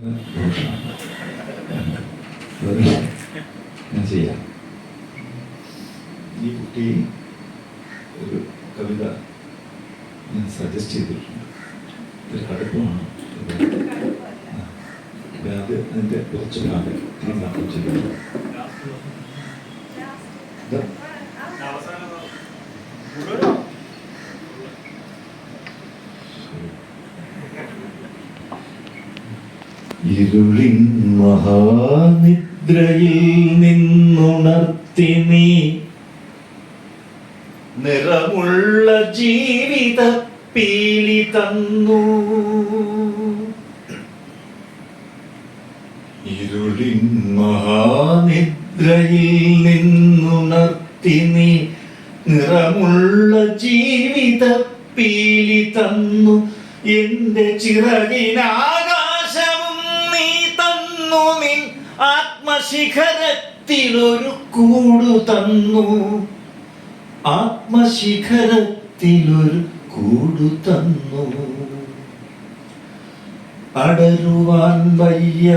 ഞാൻ ചെയ്യാം. ഈ കുട്ടി ഒരു കവിത ഞാൻ സജസ്റ്റ് ചെയ്തിട്ടുണ്ട്. ഒരു കടുപ്പമാണ്. അത് അതിൻ്റെ കുറച്ച് ഭാഗം മാത്രം ചെയ്യുന്നു. ഇരുളിൻ മഹാനിദ്രയിൽ നിന്നുണർത്തി നീ നിറമുള്ള ജീവിത പീലി തന്നു. ഇരുളിൻ മഹാനിദ്രയിൽ നിന്നുണർത്തി നീ നിറമുള്ള ജീവിത പീലി തന്നു. എന്റെ ചിറകിനാകാശവും നീ തന്നു. നിൻ ആത്മശിഖരത്തിലൊരു കൂടു തന്നു. ആത്മശിഖരത്തിലൊരു കൂടു തന്നു. അടരുവാൻ വയ്യ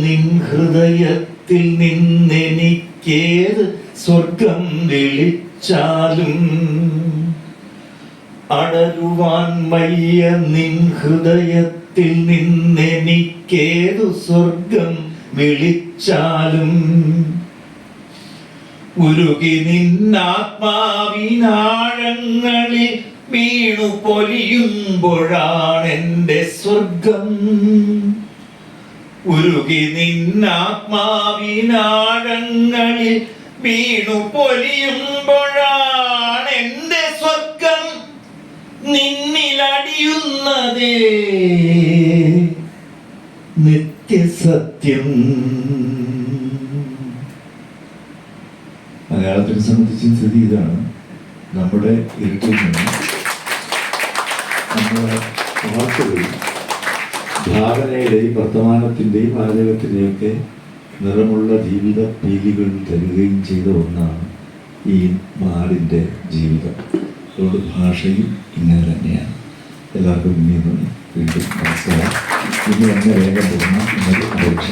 നിൻ ഹൃദയത്തിൽ നിന്നെനിക്കേത് സ്വർഗം വിളിച്ചാലും. അടരുവാൻ വയ്യ നിൻ ഹൃദയത്തിൽ നിന്നെനിക്കേതു സ്വർഗം വിളിച്ചാലും. ഉരുകി നിന്നാത്മാവിനാഴങ്ങളിൽ വീണു പൊലിയുമ്പോഴാണെന്റെ സ്വർഗം. ഉരുകി നിന്നാത്മാവിനാഴങ്ങളിൽ വീണു പൊലിയുമ്പോഴാണെന്റെ സ്വർഗം. നിന്നിലടിയുന്നതേ നിത്യസത്യം. മലയാളത്തിനെ സംബന്ധിച്ച സ്ഥിതി ഇതാണ്. നമ്മുടെ ഇരുട്ടിൽ നിന്ന് നമ്മുടെ വാക്കുകളിൽ ഭാവനയുടെയും വർത്തമാനത്തിൻ്റെയും വാചകത്തിൻ്റെയൊക്കെ നിറമുള്ള ജീവിത പീലികൾ തരികയും ചെയ്ത ഒന്നാണ് ഈ നാടിൻ്റെ ജീവിതം. അതുകൊണ്ട് ഭാഷയും ഇങ്ങനെ തന്നെയാണ്. എല്ലാവർക്കും വീണ്ടും നമസ്കാരം. ഇനി എന്നെ വേഗം പോകണം എന്നൊരു അപേക്ഷ.